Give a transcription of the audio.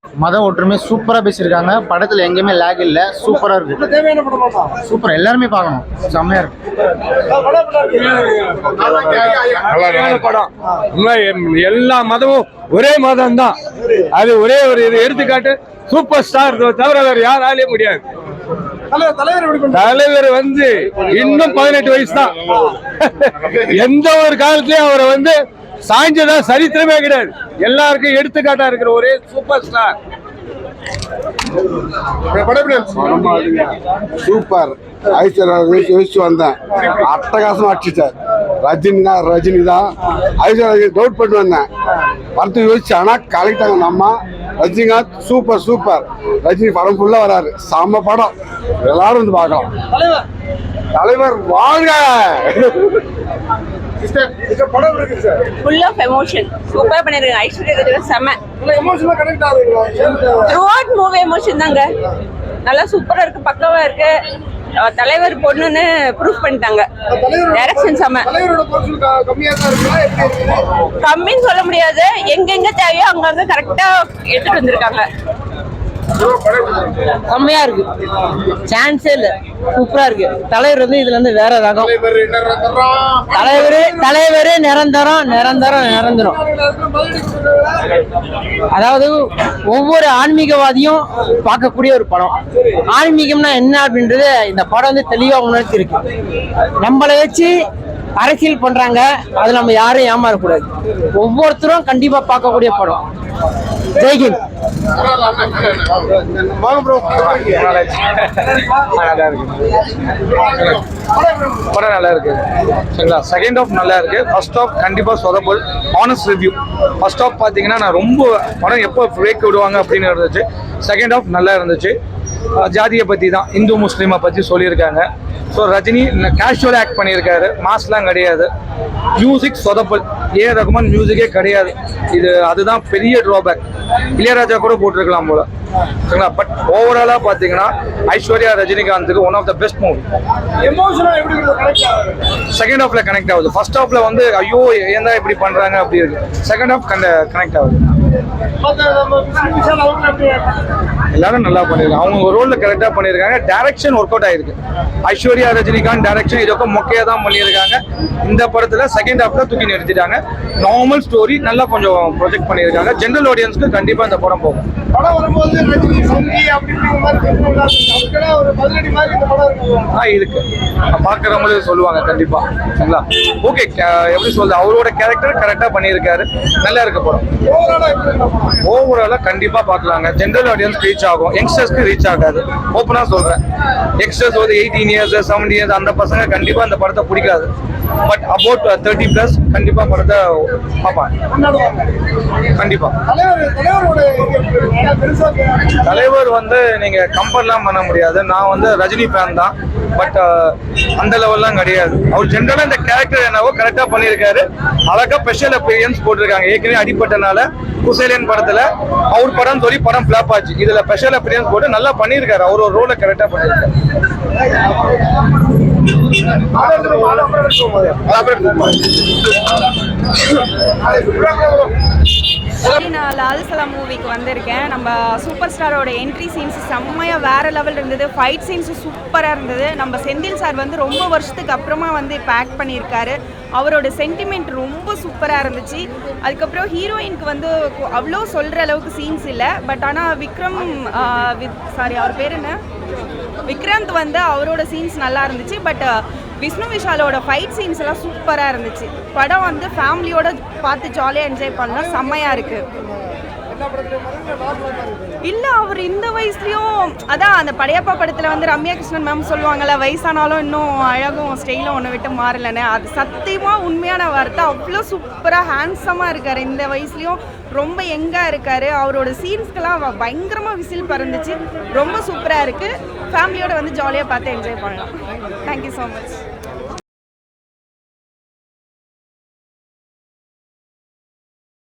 மத ஒற்றுமை சூப்பரா பேசியிருக்காங்க. படத்துல எங்கேயுமே லேக் இல்ல, சூப்பரா இருக்கு. சூப்பர், எல்லாருமே பார்க்கணும். செம்மையா இருக்கு படம். எல்லா மதமும் ஒரே மதம் தான். அது ஒரே ஒரு இது எடுத்துக்காட்டு சூப்பர் ஸ்டார் தவிர வேற யாராலையும் முடியாது. தலைவர் வந்து இன்னும் 18 வயசு தான். எந்த ஒரு காலத்திலயும் அவரை வந்து சாய்ஞ்சதா சரித்திரமே கிடையாது. எல்லாருக்கும் எடுத்துக்காட்டா இருக்கிற ஒரே சூப்பர் ஸ்டார். சூப்பர். யோசிச்சு வந்தேன், அட்டகாசமா அடிச்சுட்டார். ரஜினி தான் ஐஸ்வர்யா டவுட் பண்ணி வந்தேன். படத்தை யோசிச்சு ஆனா கலெக்டாங்க நம்ம ரஜினிகாந்த். Super super. ரஜினி படம் ஃபுல்லா வராரு. செம்ம படம், எல்லாரும் வந்து பார்க்கலாம். தலைவர் வாழ்க. full of emotion சூப்பரா பண்ணிருக்காங்க. ஐஸ்வர்யா செம எமோஷனலா கனெக்ட் ஆகுறீங்களா? throughout மூவி எமோஷன் தாங்க. நல்லா சூப்பரா இருக்கு, பக்காவா இருக்கு. தலைவர் பொண்ணுன்னு ப்ரூஃப் பண்ணிட்டாங்க. டைரக்ஷன் செம. கம்மின்னு சொல்ல முடியாது, எங்கெங்க தேவையோ அங்கங்க கரெக்டா எடுத்துட்டு வந்திருக்காங்க. செம்மையா இருக்கு, சான்ஸே இல்ல. சூப்பரா இருக்கு. தலைவர் வந்து இதுல இருந்து வேற ரகம். தலைவர் நிரந்தரம். அதாவது ஒவ்வொரு ஆன்மீகவாதியும் பார்க்கக்கூடிய ஒரு படம். ஆன்மீகம்னா என்ன அப்படின்றது இந்த படம் வந்து தெளிவா உணர்த்தி இருக்கு. நம்மளை வச்சு அரசியல் பண்றாங்க, அது நம்ம யாரும் ஏமாறக்கூடாது. ஒவ்வொருத்தரும் கண்டிப்பா பார்க்கக்கூடிய படம். ஜெய்ஹிந்த். படம் நல்லா இருக்கு. சரிங்களா? செகண்ட் ஹாஃப் நல்லா இருக்கு. ஃபர்ஸ்ட் ஹாஃப் கண்டிப்பா சொதப்பல். Honest review. ஃபர்ஸ்ட் ஹாஃப் பாத்தீங்கன்னா நான் ரொம்ப படம் எப்போ பிரேக் விடுவாங்க அப்படின்னு இருந்துச்சு. செகண்ட் ஹாஃப் நல்லா இருந்துச்சு. ஜாதியை பற்றி தான், இந்து முஸ்லீமை பற்றி சொல்லியிருக்காங்க. ஸோ ரஜினி கேஷுவல் ஆக்ட் பண்ணியிருக்காரு, மாஸ்லாம் கிடையாது. மியூசிக் சொதப்பல். ஏ ரகுமான் மியூசிக்கே கிடையாது. அதுதான் பெரிய ட்ராபேக். இளையராஜா கூட போட்டிருக்கலாம் போல. சரிங்களா? பட் ஓவராலாக பார்த்தீங்கன்னா ஐஸ்வர்யா ரஜினிகாந்துக்கு one of the best movie. Second ஹாஃப்ல கனெக்ட் ஆகுது. ஃபர்ஸ்ட் ஹாஃப்ல வந்து ஐயோ ஏன் தான் இப்படி பண்றாங்க அப்படி இருக்கு. செகண்ட் ஹாஃப் கனெக்ட் ஆகுது. எல்லாரும் நல்லா பண்ணிருக்காங்க. அவங்க ரோல்ல கரெக்டா பண்ணிருக்காங்க. டைரக்ஷன் ஒர்க் அவுட் ஆயிருக்கு. ஐஸ்வர்யா ரஜினிகாந்த் டைரக்ஷன் இதொക്കെ மொக்கையா தான் பண்ணியிருக்காங்க. இந்த படத்துல செகண்ட் ஹாஃப்ல தூக்கி நிறுத்திட்டாங்க. நார்மல் ஸ்டோரி நல்லா கொஞ்சம் ப்ரொஜெக்ட் பண்ணியிருக்காங்க. ஜெனரல் ஆடியன்ஸ்க்கு கண்டிப்பா இந்த படம் போகும். இருக்கு, பாக்குறவங்களும் சொல்லுவாங்க கண்டிப்பா. சரிங்களா? ஓகே, எப்படி சொல்றது, அவரோட கேரக்டர் கரெக்டா பண்ணியிருக்காரு. நல்லா இருக்கு படம். ஓவராலா கண்டிப்பா பார்க்கலாங்க. ஜெனரல் ஆடியன்ஸ் ரீச் ஆகும், யங்ஸ்டர்ஸ்க்கு ரீச் ஆகாது. ஓப்பனா சொல்றேன். யங்ஸ்டர்ஸ் ஒரு 18 இயர்ஸ் 70 இயர்ஸ் அந்த பசங்க கண்டிப்பா அந்த படத்தை பிடிக்காது. பட் அபவுட் 30+ கண்டிப்பா படத்தை பார்ப்பாங்க. கண்டிப்பா தலைவர் வந்து நீங்க கம்பேர்லாம் பண்ண முடியாது. நான் வந்து ரஜினி ஃபேன் தான். பட் அந்த லெவல்லாம் கிடையாது. அவர் ஜென்ரலா இந்த கேரக்டர் என்னவோ கரெக்டா பண்ணியிருக்காரு. அழகா ஸ்பெஷல் அப்பியரன்ஸ் போட்டிருக்காங்க. ஏற்கனவே அடிப்பட்டனால குசேலியன் படத்துல அவர் படம் சொல்லி படம் பிளாப் ஆச்சு. இதுல ஸ்பெஷல் அப்பியரன்ஸ் போட்டு நல்லா பண்ணியிருக்காரு. அவர் ஒரு ரோலை கரெக்டா பண்ணியிருக்காரு. நான் லால் சலாம் மூவிக்கு வந்திருக்கேன். நம்ம சூப்பர் ஸ்டாரோட என்ட்ரி சீன்ஸ் செம்மையாக வேறு லெவல் இருந்தது. ஃபைட் சீன்ஸும் சூப்பராக இருந்தது. நம்ம செந்தில் சார் வந்து ரொம்ப வருஷத்துக்கு அப்புறமா வந்து இப்போ ஆக்ட் பண்ணியிருக்காரு. அவரோட சென்டிமெண்ட் ரொம்ப சூப்பராக இருந்துச்சு. அதுக்கப்புறம் ஹீரோயினுக்கு வந்து அவ்வளோ சொல்கிற அளவுக்கு சீன்ஸ் இல்லை. பட் ஆனால் அவர் பேர் என்ன, விக்ராந்த் வந்து அவரோட சீன்ஸ் நல்லா இருந்துச்சு. பட் விஷ்ணு விஷாலோட ஃபைட் சீன்ஸ் எல்லாம் சூப்பராக இருந்துச்சு. படம் வந்து ஃபேமிலியோட பார்த்து ஜாலியாக என்ஜாய் பண்ணலாம். செம்மையாக இருக்குது. இல்லை, அவர் இந்த வயசுலையும் அதான் அந்த படையப்பா படத்தில் வந்து ரம்யா கிருஷ்ணன் மேம் சொல்லுவாங்கள்ல, வயசானாலும் இன்னும் அழகும் ஸ்டைலும் ஒன்று விட்டு மாறலன்னு. அது சத்தியமாக உண்மையான வார்த்தை. அவ்வளோ சூப்பராக ஹேண்ட்ஸமாக இருக்கார். இந்த வயசுலையும் ரொம்ப யங்காக இருக்கார். அவரோட சீன்ஸ்க்கெல்லாம் பயங்கரமாக விசில் பறந்துச்சு. ரொம்ப சூப்பராக இருக்குது. ஃபேமிலியோட வந்து ஜாலியாக பார்த்து என்ஜாய் பண்ணலாம். Thank you so much.